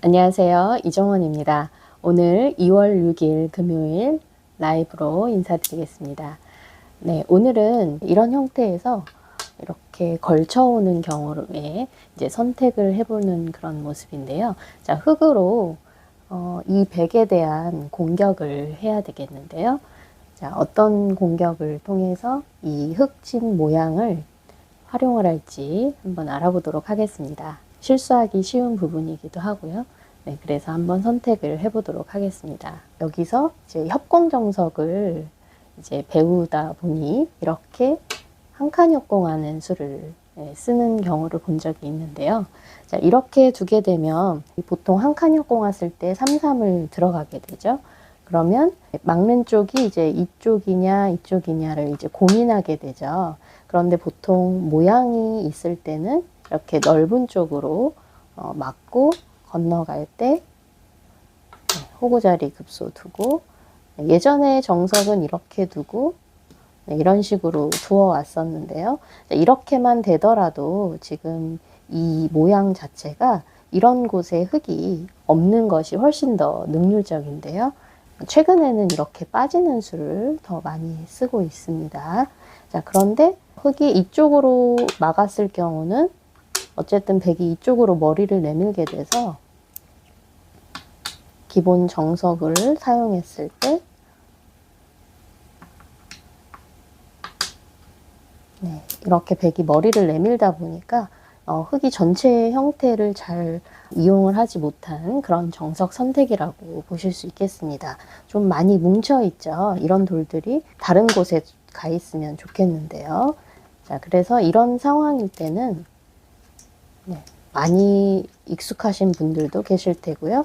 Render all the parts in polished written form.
안녕하세요. 이정원입니다. 오늘 2월 6일 금요일 라이브로 인사드리겠습니다. 네, 오늘은 이런 형태에서 이렇게 걸쳐오는 경우에 이제 선택을 해보는 그런 모습인데요. 자, 흙으로 이 백에 대한 공격을 해야 되겠는데요. 자, 어떤 공격을 통해서 이 흙진 모양을 활용을 할지 한번 알아보도록 하겠습니다. 실수하기 쉬운 부분이기도 하고요. 네, 그래서 한번 선택을 해보도록 하겠습니다. 여기서 이제 협공정석을 이제 배우다 보니 이렇게 한 칸 협공하는 수를 쓰는 경우를 본 적이 있는데요. 자, 이렇게 두게 되면 보통 한 칸 협공했을 때 3, 3을 들어가게 되죠. 그러면 막는 쪽이 이제 이쪽이냐 이쪽이냐를 이제 고민하게 되죠. 그런데 보통 모양이 있을 때는 이렇게 넓은 쪽으로 막고 건너갈 때 호구자리 급소 두고, 예전에 정석은 이렇게 두고 이런 식으로 두어 왔었는데요. 이렇게만 되더라도 지금 이 모양 자체가 이런 곳에 흙이 없는 것이 훨씬 더 능률적인데요. 최근에는 이렇게 빠지는 수를 더 많이 쓰고 있습니다. 자, 그런데 흙이 이쪽으로 막았을 경우는 어쨌든 백이 이쪽으로 머리를 내밀게 돼서 기본 정석을 사용했을 때 이렇게 백이 머리를 내밀다 보니까 흙이 전체의 형태를 잘 이용을 하지 못한 그런 정석 선택이라고 보실 수 있겠습니다. 좀 많이 뭉쳐 있죠. 이런 돌들이 다른 곳에 가 있으면 좋겠는데요. 자, 그래서 이런 상황일 때는 많이 익숙하신 분들도 계실 테고요.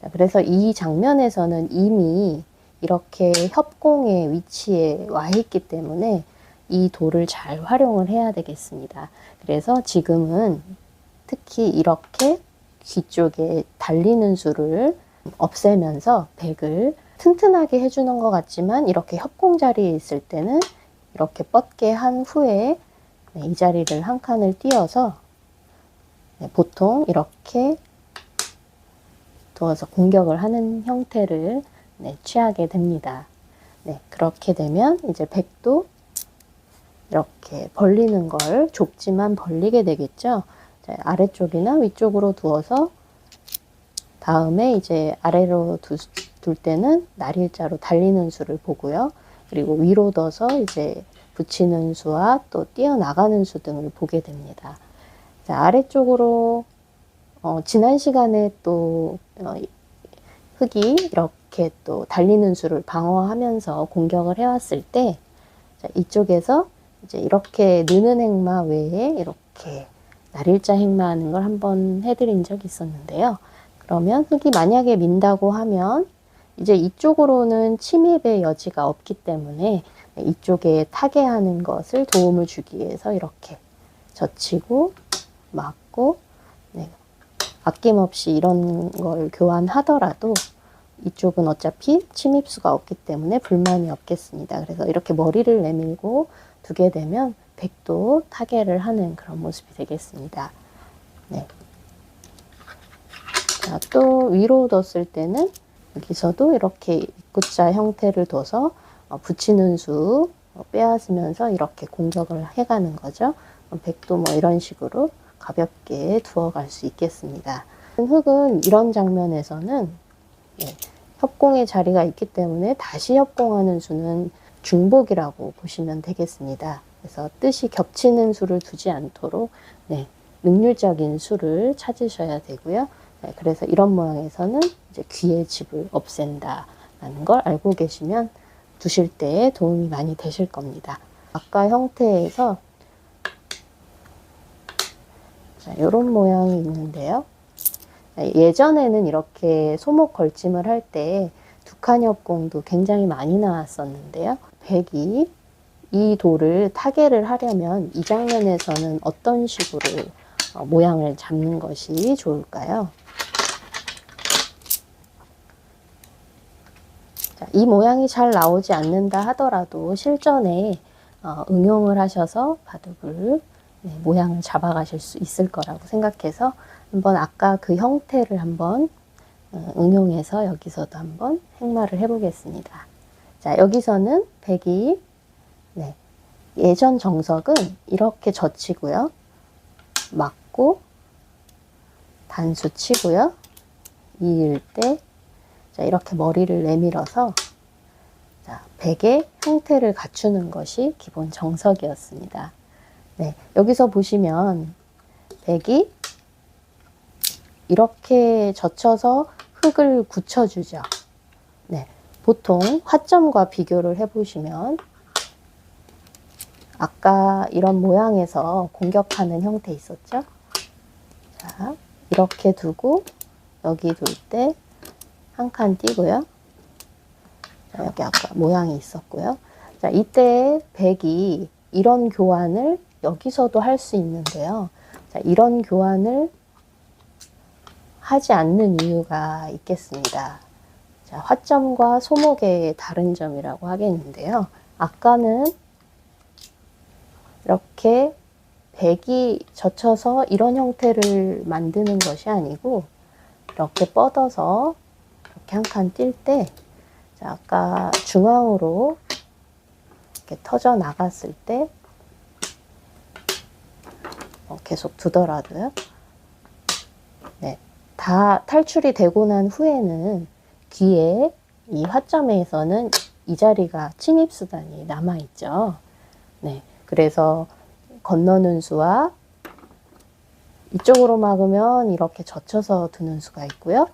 자, 그래서 이 장면에서는 이미 이렇게 협공의 위치에 와 있기 때문에 이 돌을 잘 활용을 해야 되겠습니다. 그래서 지금은 특히 이렇게 뒤쪽에 달리는 수를 없애면서 백을 튼튼하게 해주는 것 같지만 이렇게 협공 자리에 있을 때는 이렇게 뻗게 한 후에 이 자리를 한 칸을 띄어서 보통 이렇게 두어서 공격을 하는 형태를 취하게 됩니다. 그렇게 되면 이제 백도 이렇게 벌리는 걸 좁지만 벌리게 되겠죠. 자, 아래쪽이나 위쪽으로 두어서 다음에 이제 아래로 둘 때는 날일자로 달리는 수를 보고요. 그리고 위로 둬서 이제 붙이는 수와 또 뛰어나가는 수 등을 보게 됩니다. 자, 아래쪽으로 지난 시간에 또 흙이 이렇게 또 달리는 수를 방어하면서 공격을 해왔을 때 자, 이쪽에서 이제 이렇게 느는 행마 외에 이렇게 날일자 행마하는 걸 한번 해드린 적이 있었는데요. 그러면 흙이 만약에 민다고 하면 이제 이쪽으로는 침입의 여지가 없기 때문에 이쪽에 타개하는 것을 도움을 주기 위해서 이렇게 젖히고 막고 아낌없이 이런 걸 교환하더라도 이쪽은 어차피 침입수가 없기 때문에 불만이 없겠습니다. 그래서 이렇게 머리를 내밀고 두게 되면 백도 타개를 하는 그런 모습이 되겠습니다. 자, 또 위로 뒀을 때는 여기서도 이렇게 입구자 형태를 둬서 붙이는 수 빼앗으면서 이렇게 공격을 해가는 거죠. 백도 뭐 이런 식으로 가볍게 두어갈 수 있겠습니다. 흙은 이런 장면에서는 협공의 자리가 있기 때문에 다시 협공하는 수는 중복이라고 보시면 되겠습니다. 그래서 뜻이 겹치는 수를 두지 않도록 능률적인 수를 찾으셔야 되고요. 그래서 이런 모양에서는 이제 귀의 집을 없앤다라는 걸 알고 계시면 두실 때 도움이 많이 되실 겁니다. 아까 형태에서 이런 모양이 있는데요. 예전에는 이렇게 소목 걸침을 할 때 두 칸 협공도 굉장히 많이 나왔었는데요. 백이 이 돌을 타개를 하려면 이 장면에서는 어떤 식으로 모양을 잡는 것이 좋을까요? 자, 이 모양이 잘 나오지 않는다 하더라도 실전에 응용을 하셔서 바둑을 모양을 잡아가실 수 있을 거라고 생각해서 한번 아까 그 형태를 한번 응용해서 여기서도 한번 행마를 해보겠습니다. 자, 여기서는 백이 예전 정석은 이렇게 젖히고요. 막고 단수 치고요. 이을 때 자, 이렇게 머리를 내밀어서 자, 백의 형태를 갖추는 것이 기본 정석이었습니다. 네, 여기서 보시면 백이 이렇게 젖혀서 흙을 굳혀주죠. 네, 보통 화점과 비교를 해보시면 아까 이런 모양에서 공격하는 형태 있었죠? 자, 이렇게 두고 여기 둘 때 한 칸 띄고요. 자, 여기 아까 모양이 있었고요. 자, 이때 백이 이런 교환을 여기서도 할 수 있는데요. 자, 이런 교환을 하지 않는 이유가 있겠습니다. 자, 화점과 소목의 다른 점이라고 하겠는데요. 아까는 이렇게 백이 젖혀서 이런 형태를 만드는 것이 아니고 이렇게 뻗어서 이렇게 한 칸 뛸 때 아까 중앙으로 이렇게 터져 나갔을 때 계속 두더라도요. 네, 다 탈출이 되고 난 후에는 뒤에 이 화점에서는 이 자리가 침입수단이 남아있죠. 네, 그래서 건너는 수와 이쪽으로 막으면 이렇게 젖혀서 두는 수가 있고요.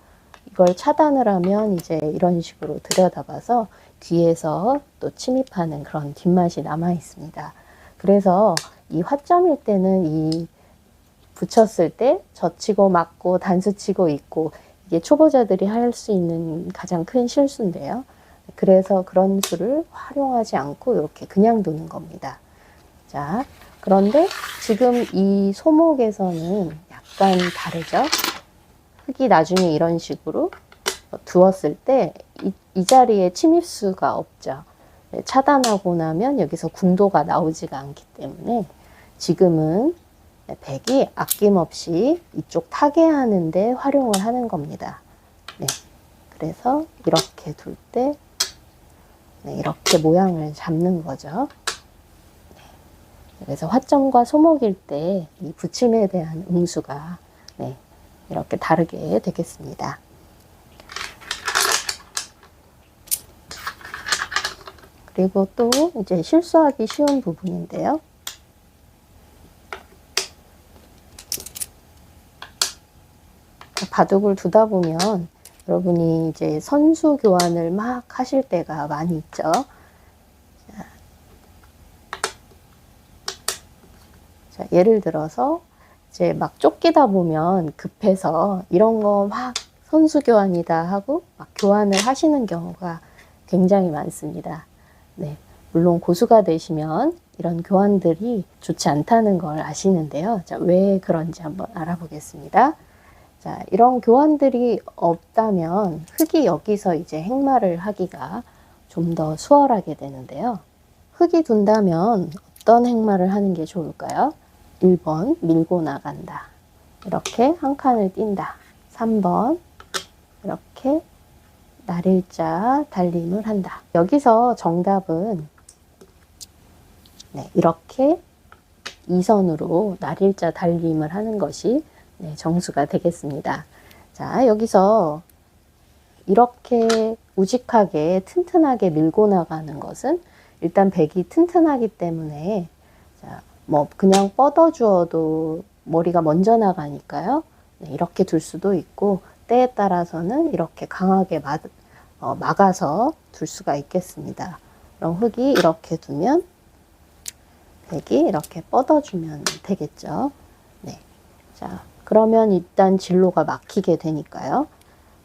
이걸 차단을 하면 이제 이런 식으로 들여다봐서 뒤에서 또 침입하는 그런 뒷맛이 남아 있습니다. 그래서 이 화점일 때는 이 붙였을 때 젖히고 막고 단수치고 있고 이게 초보자들이 할 수 있는 가장 큰 실수인데요. 그래서 그런 수를 활용하지 않고 이렇게 그냥 두는 겁니다. 자, 그런데 지금 이 소목에서는 약간 다르죠. 흙이 나중에 이런 식으로 두었을 때 이 자리에 침입수가 없죠. 차단하고 나면 여기서 궁도가 나오지가 않기 때문에 지금은 백이 아낌없이 이쪽 타개하는데 활용을 하는 겁니다. 네, 그래서 이렇게 둘 때 이렇게 모양을 잡는 거죠. 그래서 화점과 소목일 때 이 붙임에 대한 응수가 이렇게 다르게 되겠습니다. 그리고 또 이제 실수하기 쉬운 부분인데요. 바둑을 두다 보면 여러분이 이제 선수 교환을 막 하실 때가 많이 있죠. 자, 예를 들어서 이제 막 쫓기다 보면 급해서 이런 거 막 선수 교환이다 하고 막 교환을 하시는 경우가 굉장히 많습니다. 네, 물론 고수가 되시면 이런 교환들이 좋지 않다는 걸 아시는데요. 자, 왜 그런지 한번 알아보겠습니다. 자, 이런 교환들이 없다면 흙이 여기서 이제 행마를 하기가 좀 더 수월하게 되는데요. 흙이 둔다면 어떤 행마를 하는 게 좋을까요? 1번 밀고 나간다. 이렇게 한 칸을 띈다. 3번 이렇게 날일자 달림을 한다. 여기서 정답은 이렇게 2선으로 날일자 달림을 하는 것이 정수가 되겠습니다. 자, 여기서 이렇게 우직하게 튼튼하게 밀고 나가는 것은 일단 백이 튼튼하기 때문에 자, 뭐 그냥 뻗어 주어도 머리가 먼저 나가니까요. 이렇게 둘 수도 있고 때에 따라서는 이렇게 강하게 막아서 둘 수가 있겠습니다. 그럼 흙이 이렇게 두면 백이 이렇게 뻗어주면 되겠죠. 네. 자, 그러면 일단 진로가 막히게 되니까요.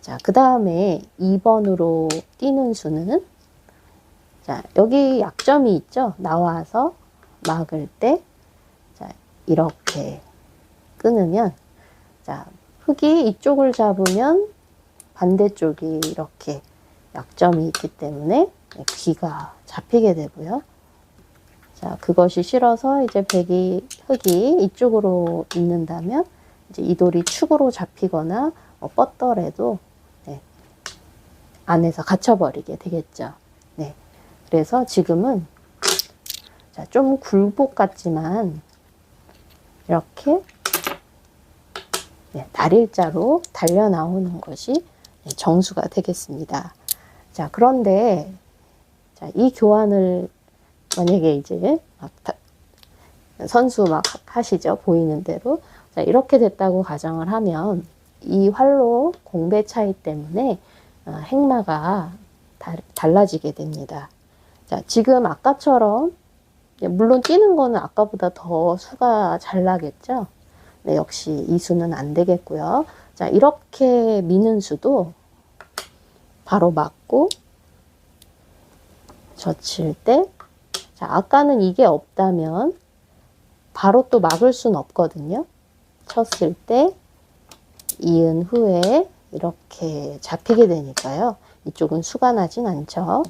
자, 그 다음에 2번으로 뛰는 수는 자, 여기 약점이 있죠. 나와서 막을 때 자, 이렇게 끊으면 자, 흙이 이쪽을 잡으면 반대쪽이 이렇게 약점이 있기 때문에 귀가 잡히게 되고요. 자, 그것이 싫어서 이제 흙이 이쪽으로 있는다면 이제 이 돌이 축으로 잡히거나 뻗더라도 네, 안에서 갇혀버리게 되겠죠. 네, 그래서 지금은 자, 좀 굴복 같지만 이렇게 네, 날일자로 달려 나오는 것이 정수가 되겠습니다. 자, 그런데 자, 이 교환을 만약에 이제 선수 막 하시죠. 보이는 대로. 자, 이렇게 됐다고 가정을 하면 이 활로 공배 차이 때문에 행마가 달라지게 됩니다. 자, 지금 아까처럼 물론 뛰는 거는 아까보다 더 수가 잘 나겠죠. 네, 역시 이 수는 안 되겠고요. 자, 이렇게 미는 수도 바로 맞고 젖힐 때, 자, 아까는 이게 없다면 바로 또 막을 수는 없거든요. 쳤을 때 이은 후에 이렇게 잡히게 되니까요. 이쪽은 수가 나진 않죠.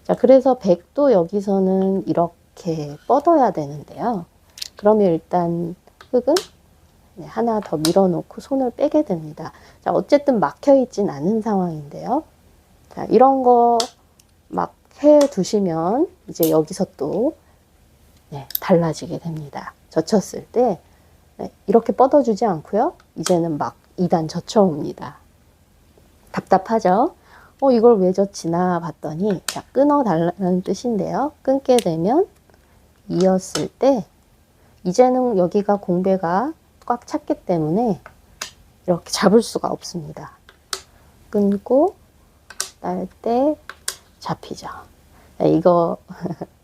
자, 그래서 백도 여기서는 이렇게 뻗어야 되는데요. 그러면 일단 흙은 하나 더 밀어놓고 손을 빼게 됩니다. 자, 어쨌든 막혀 있진 않은 상황인데요. 자, 이런 거 막 해 두시면 이제 여기서 또 달라지게 됩니다. 젖혔을 때 이렇게 뻗어주지 않고요. 이제는 막 2단 젖혀옵니다. 답답하죠? 이걸 왜 젖히나 봤더니 자, 끊어달라는 뜻인데요. 끊게 되면 이었을 때 이제는 여기가 공배가 꽉 찼기 때문에 이렇게 잡을 수가 없습니다. 끊고 딸 때 잡히죠. 이거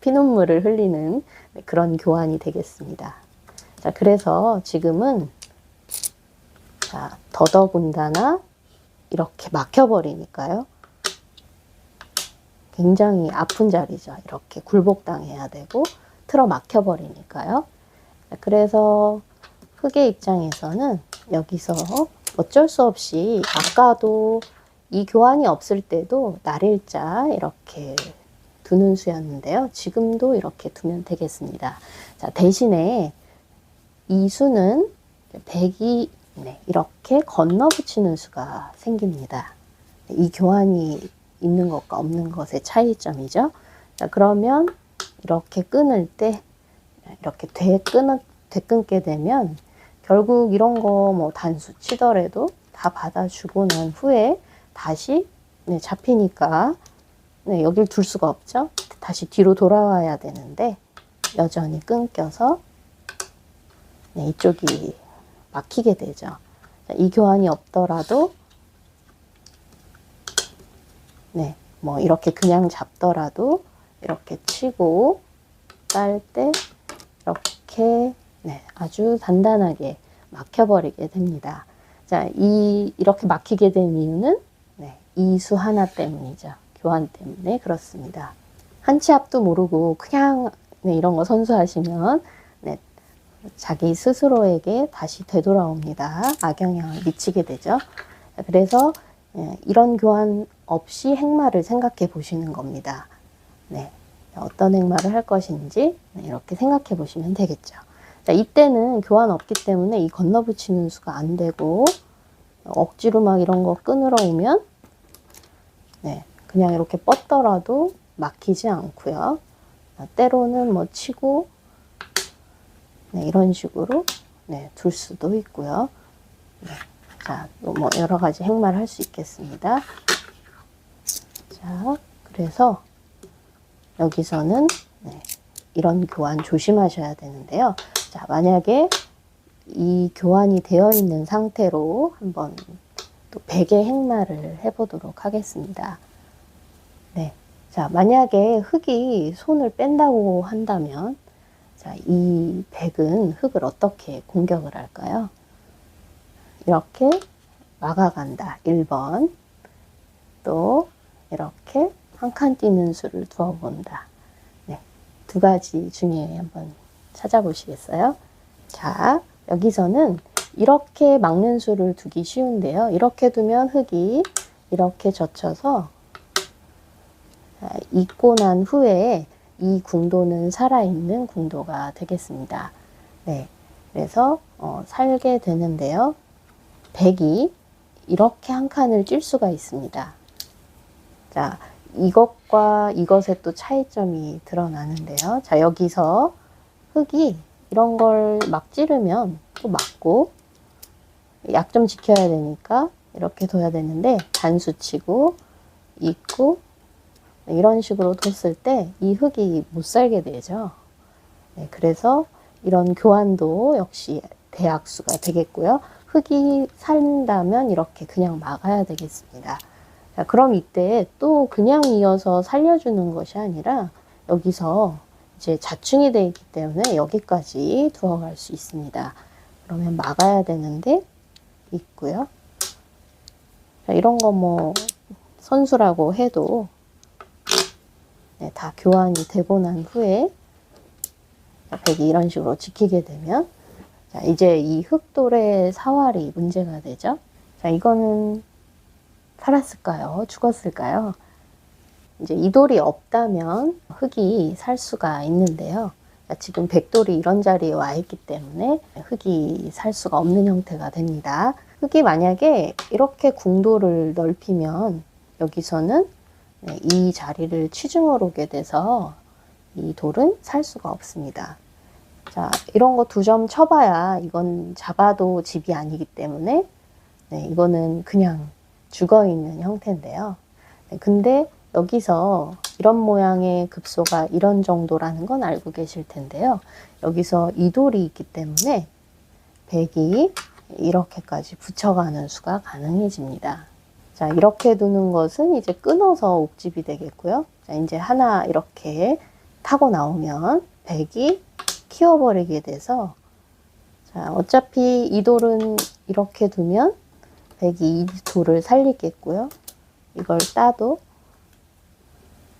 피눈물을 흘리는 그런 교환이 되겠습니다. 자, 그래서 지금은 자, 더더군다나 이렇게 막혀버리니까요. 굉장히 아픈 자리죠. 이렇게 굴복당해야 되고 틀어 막혀버리니까요. 자, 그래서 흙의 입장에서는 여기서 어쩔 수 없이 아까도 이 교환이 없을 때도 날일자 이렇게 두는 수였는데요. 지금도 이렇게 두면 되겠습니다. 자, 대신에 이 수는 백이 이렇게 건너 붙이는 수가 생깁니다. 이 교환이 있는 것과 없는 것의 차이점이죠. 자, 그러면 이렇게 끊을 때 이렇게 되끊게 되면 결국 이런 거 뭐 단수 치더라도 다 받아주고 난 후에 다시 잡히니까 여길 둘 수가 없죠. 다시 뒤로 돌아와야 되는데 여전히 끊겨서 이쪽이 막히게 되죠. 자, 이 교환이 없더라도 뭐 이렇게 그냥 잡더라도 이렇게 치고 딸 때 이렇게 아주 단단하게 막혀버리게 됩니다. 자, 이렇게 막히게 된 이유는 이수 하나 때문이죠. 교환 때문에 그렇습니다. 한 치 앞도 모르고 그냥 이런 거 선수하시면 자기 스스로에게 다시 되돌아옵니다. 악영향을 미치게 되죠. 그래서 이런 교환 없이 행마를 생각해 보시는 겁니다. 어떤 행마를 할 것인지 이렇게 생각해 보시면 되겠죠. 자, 이때는 교환 없기 때문에 이 건너붙이는 수가 안 되고 억지로 막 이런 거 끊으러 오면 그냥 이렇게 뻗더라도 막히지 않고요. 때로는 뭐 치고 이런 식으로 둘 수도 있고요. 자, 뭐 여러 가지 행마를 할 수 있겠습니다. 자, 그래서 여기서는 이런 교환 조심하셔야 되는데요. 자, 만약에 이 교환이 되어 있는 상태로 한번 또 백의 행마를 해보도록 하겠습니다. 자, 만약에 흙이 손을 뺀다고 한다면 자, 이 백은 흙을 어떻게 공격을 할까요? 이렇게 막아간다. 1번. 또 이렇게 한 칸 뛰는 수를 두어본다. 두 가지 중에 한번 찾아보시겠어요? 자, 여기서는 이렇게 막는 수를 두기 쉬운데요. 이렇게 두면 흙이 이렇게 젖혀서 익고 난 후에 이 궁도는 살아있는 궁도가 되겠습니다. 네, 그래서 살게 되는데요. 백이 이렇게 한 칸을 찔 수가 있습니다. 자, 이것과 이것의 또 차이점이 드러나는데요. 자, 여기서 흙이 이런 걸 막 찌르면 또 맞고, 약점 지켜야 되니까 이렇게 둬야 되는데, 단수 치고 있고 이런 식으로 뒀을 때 이 흙이 못 살게 되죠. 네, 그래서 이런 교환도 역시 대악수가 되겠고요. 흙이 산다면 이렇게 그냥 막아야 되겠습니다. 자, 그럼 이때 또 그냥 이어서 살려주는 것이 아니라 여기서 이제 자충이 되어 있기 때문에 여기까지 두어갈 수 있습니다. 그러면 막아야 되는데 있고요. 자, 이런 거 뭐 선수라고 해도 네, 다 교환이 되고 난 후에 백이 이런 식으로 지키게 되면, 자, 이제 이 흙돌의 사활이 문제가 되죠. 자, 이거는 살았을까요? 죽었을까요? 이제 이 돌이 없다면 흙이 살 수가 있는데요. 자, 지금 백돌이 이런 자리에 와 있기 때문에 흙이 살 수가 없는 형태가 됩니다. 흙이 만약에 이렇게 궁도를 넓히면 여기서는 이 자리를 취중을 오게 돼서 이 돌은 살 수가 없습니다. 자, 이런 거 2점 쳐봐야 이건 잡아도 집이 아니기 때문에 네, 이거는 그냥 죽어 있는 형태인데요. 네, 근데 여기서 이런 모양의 급소가 이런 정도라는 건 알고 계실 텐데요. 여기서 이 돌이 있기 때문에 백이 이렇게까지 붙여가는 수가 가능해집니다. 자, 이렇게 두는 것은 이제 끊어서 옥집이 되겠고요. 자, 이제 하나 이렇게 타고 나오면 백이 키워버리게 돼서, 자, 어차피 이 돌은 이렇게 두면 백이 이 돌을 살리겠고요. 이걸 따도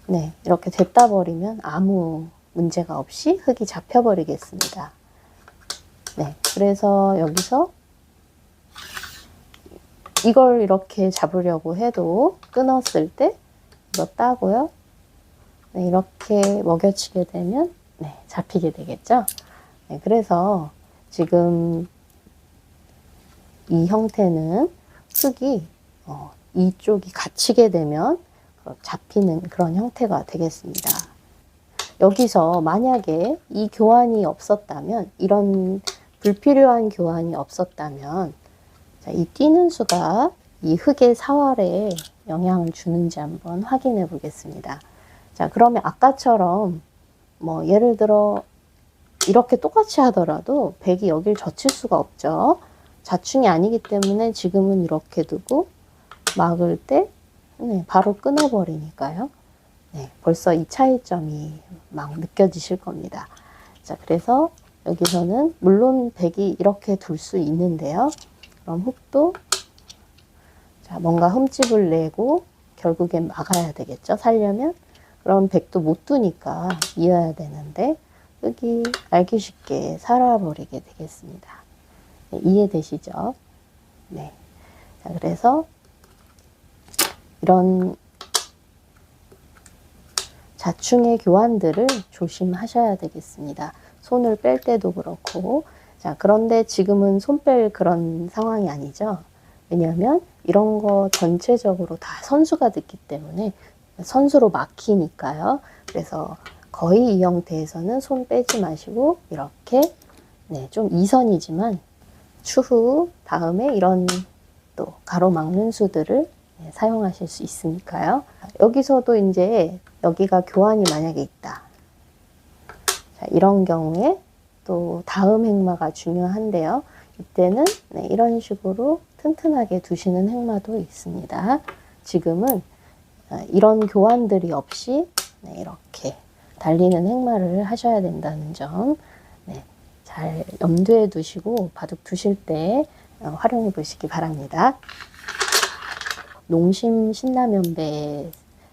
네, 이렇게 됐다 버리면 아무 문제가 없이 흙이 잡혀버리겠습니다. 네, 그래서 여기서 이걸 이렇게 잡으려고 해도 끊었을 때 이거 따고요. 네, 이렇게 먹여치게 되면 네, 잡히게 되겠죠. 네, 그래서 지금 이 형태는 흙이 이쪽이 갇히게 되면 잡히는 그런 형태가 되겠습니다. 여기서 만약에 이 교환이 없었다면, 이런 불필요한 교환이 없었다면, 자, 이 뛰는 수가 이 흙의 사활에 영향을 주는지 한번 확인해 보겠습니다. 자, 그러면 아까처럼 뭐 예를 들어 이렇게 똑같이 하더라도 백이 여길 젖힐 수가 없죠. 자충이 아니기 때문에 지금은 이렇게 두고 막을 때 네, 바로 끊어버리니까요. 네, 벌써 이 차이점이 막 느껴지실 겁니다. 자, 그래서 여기서는 물론 백이 이렇게 둘 수 있는데요. 그럼 흙도 자, 뭔가 흠집을 내고 결국엔 막아야 되겠죠. 살려면. 그럼 백도 못 두니까 이어야 되는데 흙이 알기 쉽게 살아버리게 되겠습니다. 네, 이해되시죠? 네. 자, 그래서 이런 자충의 교환들을 조심하셔야 되겠습니다. 손을 뺄 때도 그렇고. 자, 그런데 지금은 손 뺄 그런 상황이 아니죠. 왜냐하면 이런 거 전체적으로 다 선수가 됐기 때문에 선수로 막히니까요. 그래서 거의 이 형태에서는 손 빼지 마시고 이렇게 네, 좀 이선이지만 추후 다음에 이런 또 가로막는 수들을 네, 사용하실 수 있으니까요. 여기서도 이제 여기가 교환이 만약에 있다. 자, 이런 경우에 또 다음 행마가 중요한데요. 이때는 네, 이런 식으로 튼튼하게 두시는 행마도 있습니다. 지금은 이런 교환들이 없이 네, 이렇게 달리는 행마를 하셔야 된다는 점 네, 잘 염두에 두시고 바둑 두실 때 활용해 보시기 바랍니다. 농심 신라면배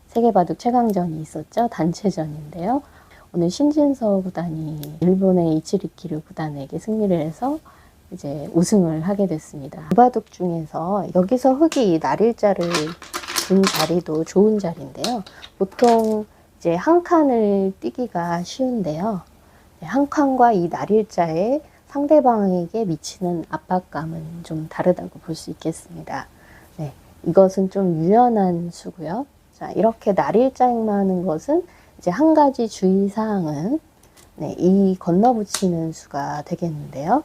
세계바둑 최강전이 있었죠. 단체전인데요. 오늘 신진서 구단이 일본의 이치리키류 구단에게 승리를 해서 이제 우승을 하게 됐습니다. 그 바둑 중에서 여기서 흙이 날일자를 둔 자리도 좋은 자리인데요. 보통 이제 한 칸을 띄기가 쉬운데요. 한 칸과 이 날일자에 상대방에게 미치는 압박감은 좀 다르다고 볼 수 있겠습니다. 네, 이것은 좀 유연한 수고요. 자, 이렇게 날일자 행마하는 것은 이제 한 가지 주의사항은 네, 이 건너붙이는 수가 되겠는데요.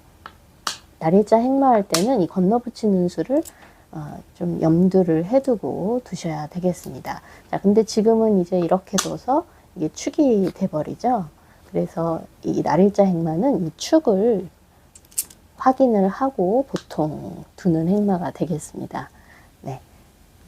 날일자 행마할 때는 이 건너붙이는 수를 좀 염두를 해두고 두셔야 되겠습니다. 자, 근데 지금은 이제 이렇게 둬서 이게 축이 돼버리죠. 그래서 이 날일자 행마는 이 축을 확인을 하고 보통 두는 행마가 되겠습니다. 네.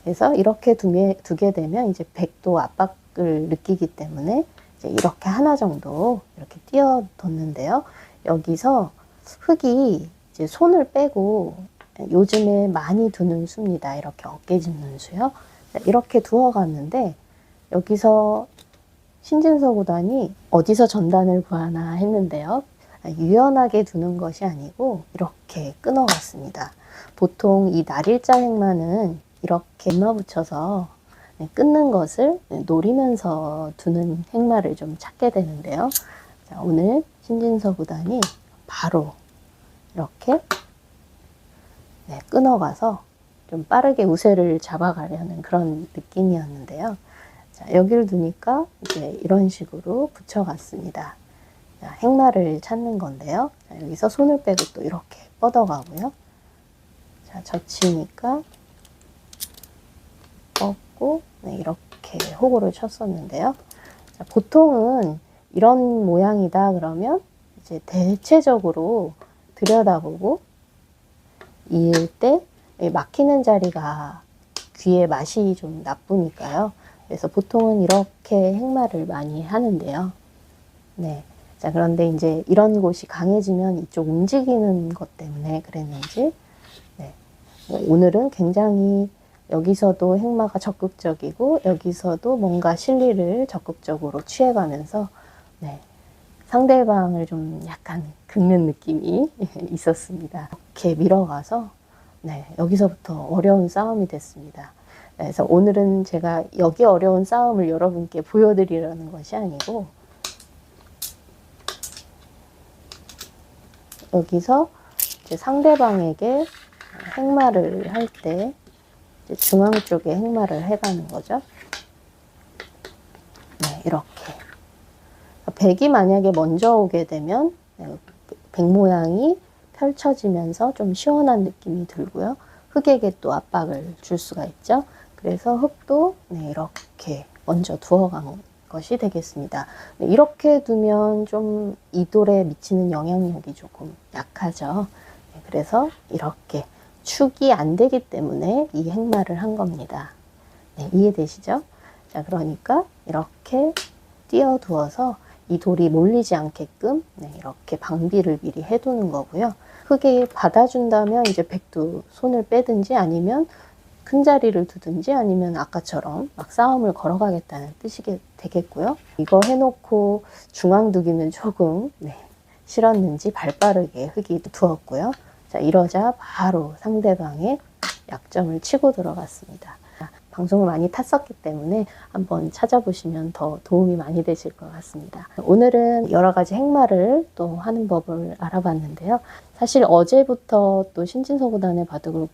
그래서 이렇게 두게 되면 이제 100도 압박을 느끼기 때문에 이제 이렇게 하나 정도 이렇게 띄어뒀는데요. 여기서 흙이 이제 손을 빼고 요즘에 많이 두는 수입니다. 이렇게 어깨 짚는 수요. 이렇게 두어갔는데 여기서 신진서 구단이 어디서 전단을 구하나 했는데요. 유연하게 두는 것이 아니고 이렇게 끊어갔습니다. 보통 이 날일자 행마는 이렇게 끊어붙여서 끊는 것을 노리면서 두는 행마를 좀 찾게 되는데요. 자, 오늘 신진서 구단이 바로 이렇게 끊어가서 좀 빠르게 우세를 잡아가려는 그런 느낌이었는데요. 자, 여기를 두니까 이제 이런 식으로 붙여갔습니다. 자, 행마를 찾는 건데요. 자, 여기서 손을 빼고 또 이렇게 뻗어가고요. 자, 젖히니까 뻗고 이렇게 호구를 쳤었는데요. 자, 보통은 이런 모양이다 그러면 이제 대체적으로 들여다보고 이을 때 막히는 자리가 귀에 맛이 좀 나쁘니까요. 그래서 보통은 이렇게 행마를 많이 하는데요. 네. 자, 그런데 이제 이런 곳이 강해지면 이쪽 움직이는 것 때문에 그랬는지, 네. 오늘은 굉장히 여기서도 행마가 적극적이고, 여기서도 뭔가 실리를 적극적으로 취해가면서, 네. 상대방을 좀 약간 긁는 느낌이 있었습니다. 이렇게 밀어가서, 네. 여기서부터 어려운 싸움이 됐습니다. 그래서 오늘은 제가 여기 어려운 싸움을 여러분께 보여드리려는 것이 아니고, 여기서 이제 상대방에게 행마를 할 때 중앙 쪽에 행마를 해가는 거죠. 네, 이렇게. 백이 만약에 먼저 오게 되면 백 모양이 펼쳐지면서 좀 시원한 느낌이 들고요. 흙에게 또 압박을 줄 수가 있죠. 그래서 흙도 이렇게 먼저 두어간 것이 되겠습니다. 이렇게 두면 좀 이 돌에 미치는 영향력이 조금 약하죠. 그래서 이렇게 축이 안 되기 때문에 이 행마를 한 겁니다. 네, 이해되시죠? 자, 그러니까 이렇게 띄어두어서 이 돌이 몰리지 않게끔 이렇게 방비를 미리 해두는 거고요. 흙이 받아준다면 이제 백두 손을 빼든지 아니면 큰 자리를 두든지 아니면 아까처럼 막 싸움을 걸어가겠다는 뜻이 되겠고요. 이거 해놓고 중앙 두기는 조금 싫었는지 발빠르게 흙이 두었고요. 자, 이러자 바로 상대방의 약점을 치고 들어갔습니다. 방송을 많이 탔었기 때문에 한번 찾아보시면 더 도움이 많이 되실 것 같습니다. 오늘은 여러 가지 행마를 또 하는 법을 알아봤는데요. 사실 어제부터 또 신진서 구단의 바둑을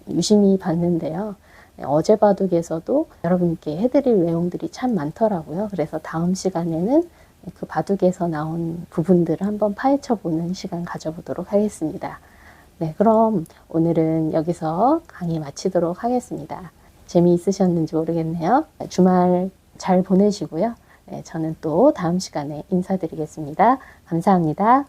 유심히 봤는데요. 어제 바둑에서도 여러분께 해드릴 내용들이 참 많더라고요. 그래서 다음 시간에는 그 바둑에서 나온 부분들을 한번 파헤쳐 보는 시간 가져보도록 하겠습니다. 네, 그럼 오늘은 여기서 강의 마치도록 하겠습니다. 재미있으셨는지 모르겠네요. 주말 잘 보내시고요. 네, 저는 또 다음 시간에 인사드리겠습니다. 감사합니다.